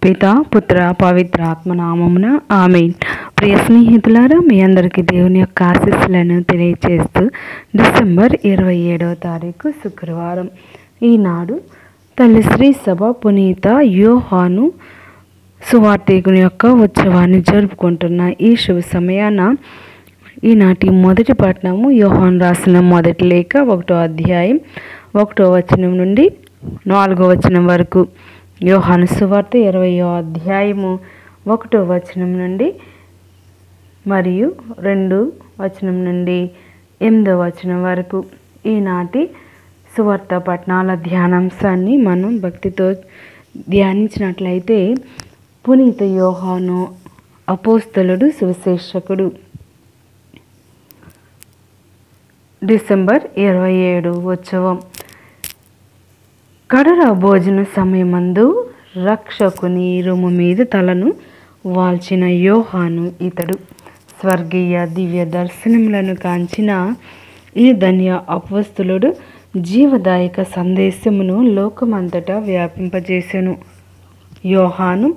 పిత పుత్ర పవిత్ర ఆత్మనామమున ఆమేన్. ప్రియ స్నేహితులారా, మీ అందరికీ దేవుని యొక్క ఆశీస్సులను తెలియజేస్తూ డిసెంబర్ 27వ తారీఖు శుక్రవారం ఈనాడు తల్లి శ్రీ సభ పునీత యోహాను సువార్తికుని యొక్క ఉత్సవాన్ని జరుపుకుంటున్న ఈ శుభ సమయాన ఈనాటి మొదటి పట్టణము యోహాను రాసిన మొదటి లేఖ 1వ అధ్యాయం 1వ వచనం నుండి 4వ వచనం వరకు. యోహాను సువార్త 20వ అధ్యాయము 1వ వచనం నుండి మరియు 2వ వచనం నుండి 8వ వచనం వరకు ఈనాటి సువార్త పట్టణాల ధ్యానాంశాన్ని మనం భక్తితో ధ్యానించినట్లయితే, పునీత యోహాను అపోస్తలుడు సువిశేషకుడు. డిసెంబర్ 27 ఉత్సవం. కడర భోజన సమయమందు రక్షకుని రొమ్ము మీద తలను వాల్చిన యోహాను ఇతడు. స్వర్గీయ దివ్య దర్శనములను కాంచిన ఈ ధన్య అపోస్తలుడు జీవదాయక సందేశమును లోకమంతటా వ్యాపింపజేసెను. యోహాను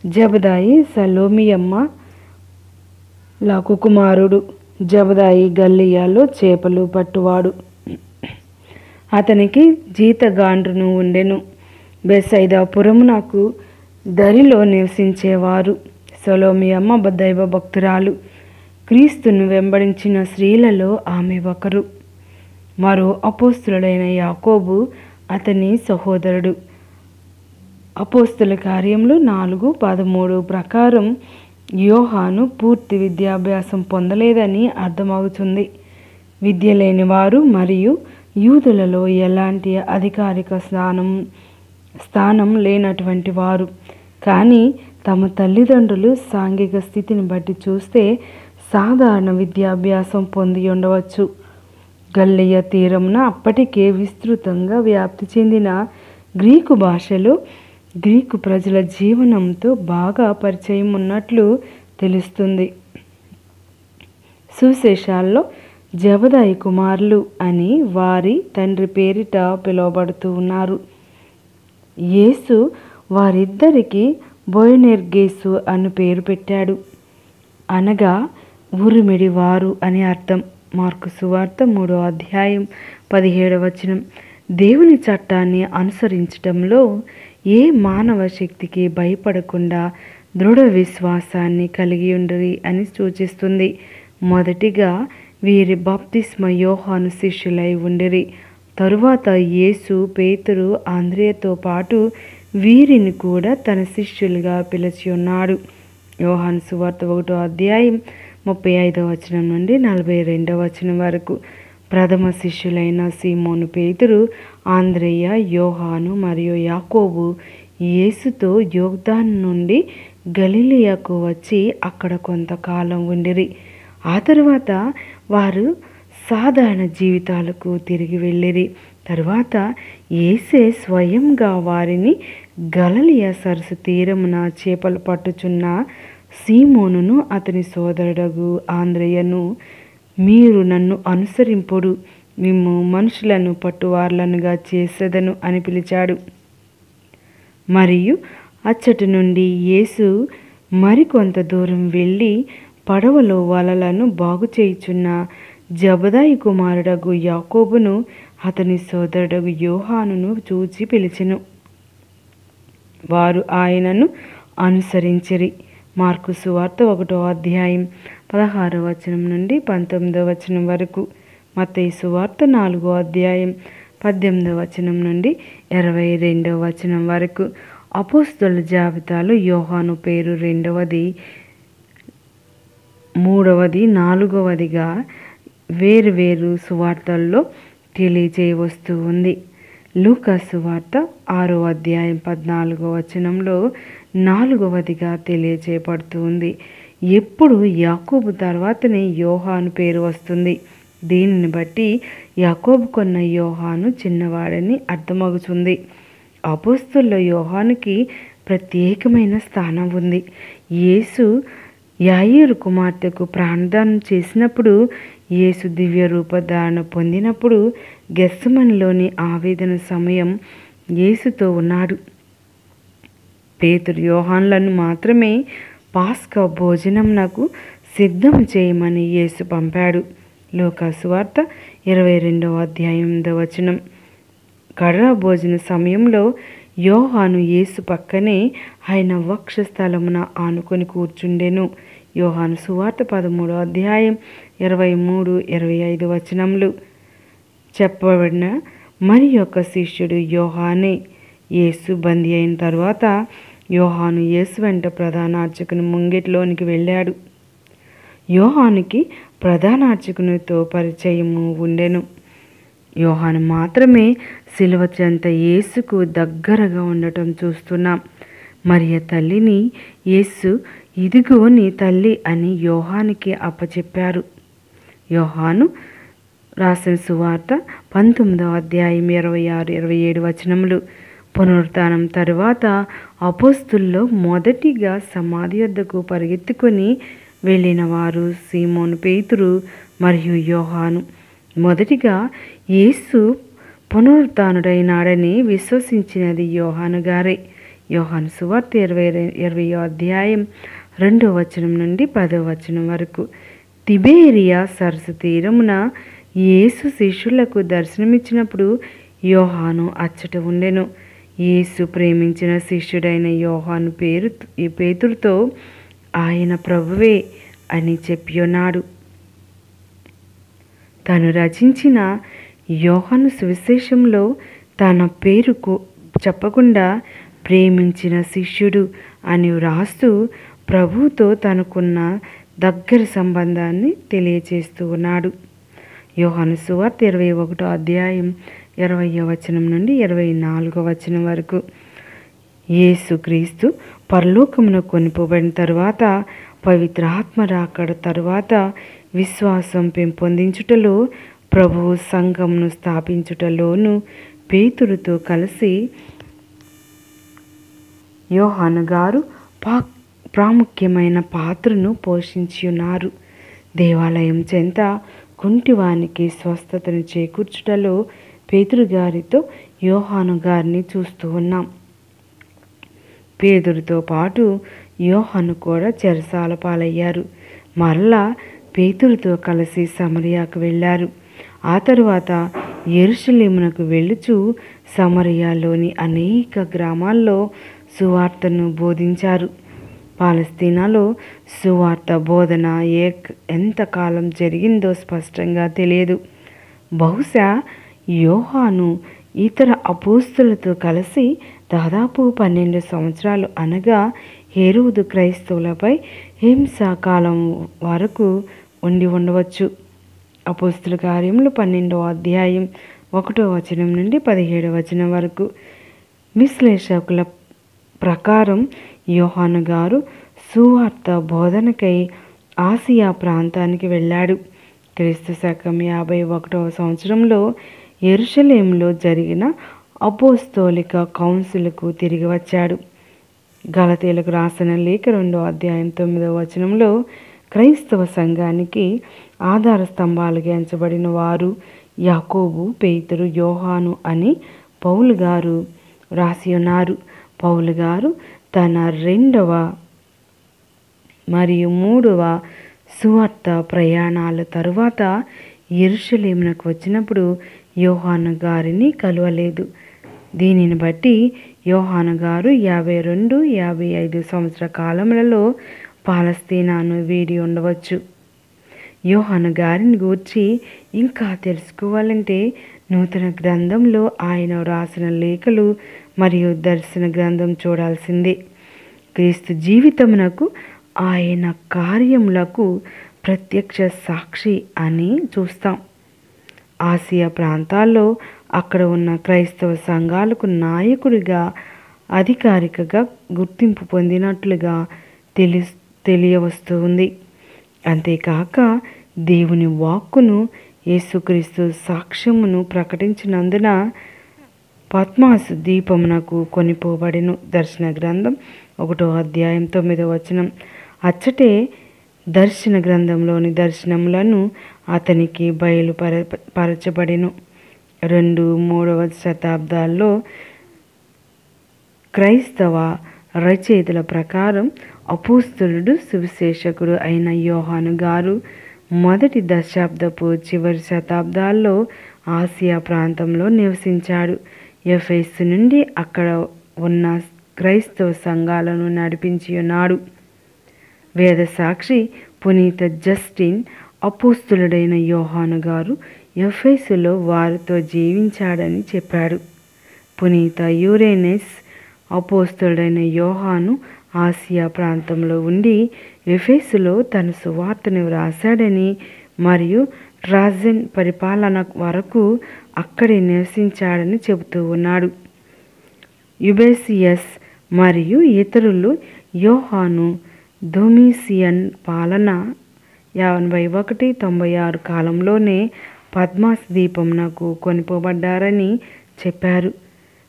జబదాయి సలోమియమ్మ లకు కుమారుడు. జబదాయి గల్లియాలో చేపలు పట్టువాడు. అతనికి జీతగాండ్రును ఉండెను. బెసైదా పురమునకు దరిలో నివసించేవారు. సలోమియమ్మ దైవ భక్తురాలు. క్రీస్తును వెంబడించిన స్త్రీలలో ఆమె ఒకరు. మరో అపోస్తులుడైన యాకోబు అతని సహోదరుడు. అపోస్తుల కార్యములు 4:13 ప్రకారం యోహాను పూర్తి విద్యాభ్యాసం పొందలేదని అర్థమవుతుంది. విద్య లేని వారు మరియు యూదులలో ఎలాంటి అధికారిక స్థానం లేనటువంటి వారు. కానీ తమ తల్లిదండ్రులు సాంఘిక స్థితిని బట్టి చూస్తే సాధారణ విద్యాభ్యాసం పొంది ఉండవచ్చు. గల్లియ తీరమున అప్పటికే విస్తృతంగా వ్యాప్తి చెందిన గ్రీకు భాషలో గ్రీకు ప్రజల జీవనంతో బాగా పరిచయం ఉన్నట్లు తెలుస్తుంది. సువిశేషాల్లో జబదాయి కుమారులు అని వారి తండ్రి పేరిట పిలువబడుతూ ఉన్నారు. యేసు వారిద్దరికి బోయనెర్గేసు అను పేరు పెట్టాడు, అనగా ఉరిమిడి వారు అని అర్థం. మార్కు సువార్త 3వ అధ్యాయం 17వ వచనం. దేవుని చట్టాన్ని అనుసరించడంలో ఏ మానవ శక్తికి భయపడకుండా దృఢ విశ్వాసాన్ని కలిగి ఉండిరి అని సూచిస్తుంది. మొదటిగా వీరి బాప్తిస్మ యోహాను శిష్యులై ఉండిరి. తరువాత యేసు పేతురు ఆంద్రేయతో పాటు వీరిని కూడా తన శిష్యులుగా పిలిచి ఉన్నాడు. యోహాను సువార్త 1వ అధ్యాయం 35వ వచనం నుండి 42వ వచనం వరకు. ప్రథమ శిష్యులైన సీమోను పేతురు, ఆంద్రేయ, యోహాను మరియు యాకోబు యేసుతో యోర్దాను నుండి గలిలయకు వచ్చి అక్కడ కొంతకాలం ఉండిరి. ఆ తరువాత వారు సాధారణ జీవితాలకు తిరిగి వెళ్ళిరి. తరువాత యేసే స్వయంగా వారిని గలిలయ సరస్సు తీరమున చేపలు పట్టుచున్న సీమోనును అతని సోదరుడగు ఆంద్రేయను, మీరు నన్ను అనుసరింపుడు, మిమ్ము మనుషులను పట్టువార్లనుగా చేసేదను అని పిలిచాడు. మరియు అచ్చటి నుండి యేసు మరికొంత దూరం వెళ్ళి పడవలో వలలను బాగు చేయుచున్న జబదాయి కుమారుడగు యాకోబును అతని సోదరుడగు యోహానును చూచి పిలిచెను. వారు ఆయనను అనుసరించిరి. మార్కు సువార్త 1వ అధ్యాయం 16వ వచనం నుండి 19వ వచనం వరకు. మత్తయి సువార్త 4వ అధ్యాయం 18వ వచనం నుండి 22వ వచనం వరకు. అపోస్తలుల జాబితాలో యోహాను పేరు 2వది, 3వది, 4వదిగా వేరువేరు సువార్తల్లో తెలియజేయవస్తూ ఉంది. లూకా సువార్త 6వ అధ్యాయం 14వ వచనంలో 4వదిగా తెలియజేయబడుతూ ఉంది. ఎప్పుడు యాకోబు తర్వాతనే యోహాను పేరు వస్తుంది. దీనిని బట్టి యాకోబు కొన్న యోహాను చిన్నవాడని అర్థమవుతుంది. అపోస్తలుల్లో యోహానుకి ప్రత్యేకమైన స్థానం ఉంది. యేసు యాయీరు కుమార్తెకు ప్రాణదానం చేసినప్పుడు, యేసు దివ్య రూపధారణ పొందినప్పుడు గెత్సెమనీలోని ఆవేదన సమయం యేసుతో ఉన్నాడు. పేతురు యోహానులను మాత్రమే పాస్కా భోజనంనకు సిద్ధం చేయమని యేసు పంపాడు. లూకా సువార్త 22వ అధ్యాయం 8వ వచనం. కర్ర భోజన సమయంలో యోహాను యేసు పక్కనే ఆయన వక్షస్థలమున ఆనుకొని కూర్చుండెను. యోహాను సువార్త 13వ అధ్యాయం 23-25 వచనములు. చెప్పబడిన మరి యొక్క శిష్యుడు యోహానే. యేసు బందీ అయిన తర్వాత యోహాను యేసు వెంట ప్రధాన అర్చకుని ముంగిటిలోనికి వెళ్ళాడు. యోహానుకి ప్రధాన అర్చకునితో పరిచయము ఉండెను. యోహాను మాత్రమే శిలువ చెంత యేసుకు దగ్గరగా ఉండటం చూస్తున్నాం. మరియ తల్లిని యేసు ఇదిగో నీ తల్లి అని యోహానుకి అప్పచెప్పారు. యోహాను రాసిన సువార్త 19వ అధ్యాయం 26-27 వచనములు. పునరుత్థానం తరువాత అపోస్తుల్లో మొదటిగా సమాధి వద్దకు పరిగెత్తుకొని వెళ్ళిన వారు సీమోను పేతురు మరియు యోహాను. మొదటిగా యేసు పునరుత్థానుడైనాడని విశ్వసించినది యోహాను గారే. యోహాను సువార్త 20వ అధ్యాయం 2వ వచనం నుండి 10వ వచనం వరకు. తిబేరియా సరస్సు తీరమున యేసు శిష్యులకు దర్శనమిచ్చినప్పుడు యోహాను అచ్చట ఉండెను. యేసు ప్రేమించిన శిష్యుడైన యోహాను పేతురుతో ఆయన ప్రభువే అని చెప్పి ఉన్నాడు. తను రచించిన యోహాను సువిశేషంలో తన పేరు చెప్పకుండా ప్రేమించిన శిష్యుడు అని వ్రాస్తూ ప్రభువుతో తనకున్న దగ్గర సంబంధాన్ని తెలియచేస్తూ ఉన్నాడు. యోహాను సువార్త 21వ అధ్యాయం 20వ వచనం నుండి 24వ వచనం వరకు. యేసుక్రీస్తు పరలోకమును కొనిపోబడిన తరువాత, పవిత్రాత్మ రాకడ తరువాత విశ్వాసం పెంపొందించుటలో, ప్రభువు సంఘమును స్థాపించుటలోను పేతురుతో కలిసి యోహాను గారు ప్రాముఖ్యమైన పాత్రను పోషించి ఉన్నారు. దేవాలయం చెంత కుంటివానికి స్వస్థతను చేకూర్చుటలో పేతురు గారితో యోహాను గారిని చూస్తూ ఉన్నాం. పేతురుతో పాటు యోహాను కూడా చెరసాల పాలయ్యారు. మరలా పేతురుతో కలిసి సమరయాకు వెళ్ళారు. ఆ తరువాత యెరూషలేమునకు వెళ్ళుచు సమరయాలోని అనేక గ్రామాల్లో సువార్తను బోధించారు. పాలస్తీనాలో సువార్త బోధన ఎంతకాలం జరిగిందో స్పష్టంగా తెలియదు. బహుశా యోహాను ఇతర అపోస్తులతో కలిసి దాదాపు 12 సంవత్సరాలు అనగా హేరోదు క్రైస్తవులపై హింసాకాలం వరకు ఉండి ఉండవచ్చు. అపోస్తుల కార్యములు 12వ అధ్యాయం 1వ వచనం నుండి 17వ వచనం వరకు. విశ్లేషకుల ప్రకారం యోహాను గారు సువార్త బోధనకై ఆసియా ప్రాంతానికి వెళ్ళాడు. క్రీస్తు శకం 51వ సంవత్సరంలో యెరూషలేములో జరిగిన అపోస్తోలిక కౌన్సిల్కు తిరిగి వచ్చాడు. గలతీయులకు రాసిన లేఖ 2వ అధ్యాయం 9వ వచనంలో క్రైస్తవ సంఘానికి ఆధార స్తంభాలుగా ఎంచబడిన వారు యాకోబు, పేతురు, యోహాను అని పౌలు గారు రాసి ఉన్నారు. పౌలు గారు తన 2వ మరియు 3వ సువార్త ప్రయాణాల తరువాత యెరూషలేమునకు వచ్చినప్పుడు యోహాను గారిని కలువలేదు. దీనిని బట్టి యోహాను గారు 52-55 సంవత్సర కాలములలో పాలస్తీనాను వీడి ఉండవచ్చు. యోహాను గారిని గూర్చి ఇంకా తెలుసుకోవాలంటే నూతన గ్రంథంలో ఆయన వ్రాసిన లేఖలు మరియు దర్శన గ్రంథం చూడాల్సిందే. క్రీస్తు జీవితమునకు ఆయన కార్యములకు ప్రత్యక్ష సాక్షి అని చూస్తాం. ఆసియా ప్రాంతాల్లో అక్కడ ఉన్న క్రైస్తవ సంఘాలకు నాయకుడిగా అధికారికగా గుర్తింపు పొందినట్లుగా తెలియవస్తుంది. అంతేకాక దేవుని వాక్కును, యేసుక్రీస్తు సాక్ష్యమును ప్రకటించినందున పద్మాసు దీపమునకు కొనిపోబడెను. దర్శన గ్రంథం 1వ అధ్యాయం 9వ వచనం. అచ్చటే దర్శన గ్రంథంలోని దర్శనములను అతనికి బయలుపరచబడెను. 2-3వ శతాబ్దాల్లో క్రైస్తవ రచయితల ప్రకారం అపోస్తలుడు సువిశేషకుడు అయిన యోహాను గారు మొదటి దశాబ్దపు చివరి శతాబ్దాల్లో ఆసియా ప్రాంతంలో నివసించాడు. ఎఫెసు నుండి అక్కడ ఉన్న క్రైస్తవ సంఘాలను నడిపించి ఉన్నాడు. వేద సాక్షి పునీత జస్టిన్ అపోస్తలుడైన యోహాను గారు ఎఫెసులో వారితో జీవించాడని చెప్పాడు. పునీత యురేనస్ అపోస్తలుడైన యోహాను ఆసియా ప్రాంతంలో ఉండి ఎఫెసులో తన సువార్తను వ్రాసాడని మరియు ట్రాజన్ పరిపాలన వరకు అక్కడే నివసించాడని చెబుతూ ఉన్నాడు. యుబేసియస్ మరియు ఇతరులు యోహాను డొమిషియన్ పాలన 51-96 కాలంలోనే పద్మాస్ ద్వీపంనకు కొనిపోబడ్డారని చెప్పారు.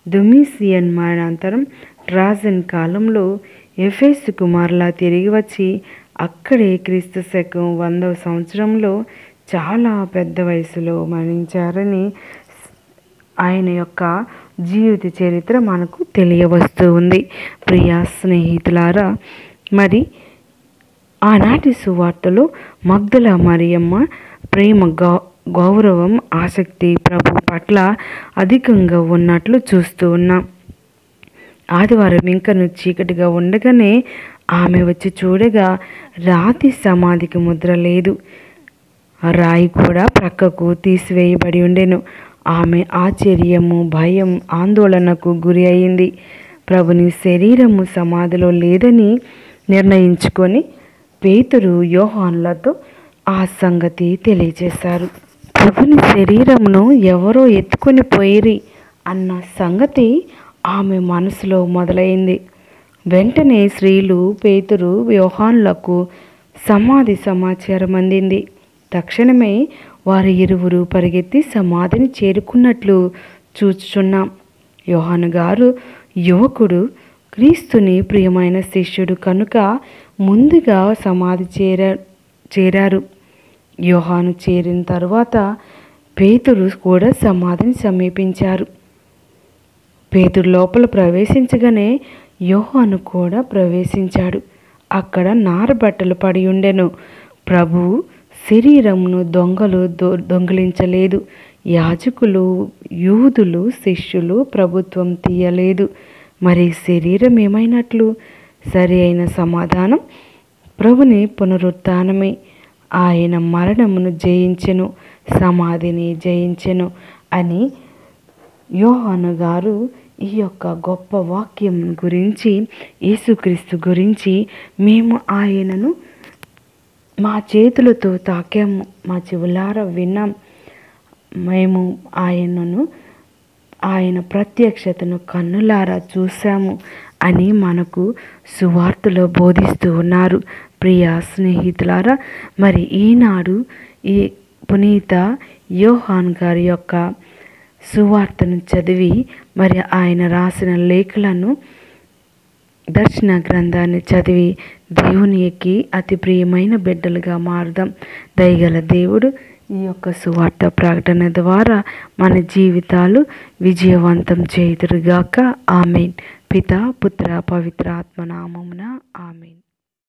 డొమిషియన్ మరణానంతరం ట్రాజన్ కాలంలో ఎఫెసుకు మరలా తిరిగి వచ్చి అక్కడే క్రీస్తు శకం 100వ సంవత్సరంలో చాలా పెద్ద వయసులో మరణించారని ఆయన యొక్క జీవిత చరిత్ర మనకు తెలియవస్తూ ఉంది. ప్రియా స్నేహితులారా, మరి ఆనాటి సువార్తలో మగ్దల మరియమ్మ ప్రేమ, గౌరవం, ఆసక్తి ప్రభు పట్ల అధికంగా ఉన్నట్లు చూస్తూ ఉన్నాం. ఆదివారం ఇంకను చీకటిగా ఉండగానే ఆమె వచ్చి చూడగా రాతి సమాధికి ముద్ర లేదు, రాయి కూడా ప్రక్కకు తీసివేయబడి ఉండెను. ఆమె ఆశ్చర్యము, భయం, ఆందోళనకు గురి అయింది. ప్రభుని శరీరము సమాధిలో లేదని నిర్ణయించుకొని పేతురు యోహానులతో ఆ సంగతి తెలియజేశారు. ప్రభుని శరీరమును ఎవరో ఎత్తుకొని పోయిరి అన్న సంగతి ఆమె మనసులో మొదలైంది. వెంటనే స్త్రీలు పేతురు యోహానులకు సమాధి సమాచారం అందింది. తక్షణమే వారి ఇరువురు పరిగెత్తి సమాధిని చేరుకున్నట్లు చూచుచున్నాం. యోహాను గారు యువకుడు, క్రీస్తుని ప్రియమైన శిష్యుడు కనుక ముందుగా సమాధి చేరారు. యోహాను చేరిన తరువాత పేతురు కూడా సమాధిని సమీపించారు. పేతురు లోపల ప్రవేశించగానే యోహాను కూడా ప్రవేశించాడు. అక్కడ నారబట్టలు పడి ఉండెను. ప్రభు శరీరమును దొంగలు దొంగిలించలేదు. యాజకులు, యూదులు, శిష్యులు ప్రభుత్వం తీయలేదు. మరి శరీరం ఏమైనట్లు? సరి అయిన సమాధానం ప్రభుని పునరుత్థానమే. ఆయన మరణమును జయించెను, సమాధిని జయించెను అని యోహాను గారు ఈ యొక్క గొప్ప వాక్యం గురించి, యేసుక్రీస్తు గురించి మేము ఆయనను మా చేతులతో తాకాము, మా చెవులారా విన్నాం, మేము ఆయన ప్రత్యక్షతను కన్నులారా చూసాము అని మనకు సువార్తలో బోధిస్తూ ఉన్నారు. ప్రియ స్నేహితులారా, మరి ఈనాడు ఈ పునీత యోహాన్ గారి యొక్క సువార్తను చదివి మరి ఆయన రాసిన లేఖలను, దర్శన గ్రంథాన్ని చదివి దేవునికి అతి ప్రియమైన బిడ్డలుగా మారుదాం. దయగల దేవుడు ఈ యొక్క సువార్త ప్రకటన ద్వారా మన జీవితాలు విజయవంతం చేయుదురుగాక. ఆమేన్. పితా, పుత్ర, పవిత్ర ఆత్మ నామమున ఆమేన్.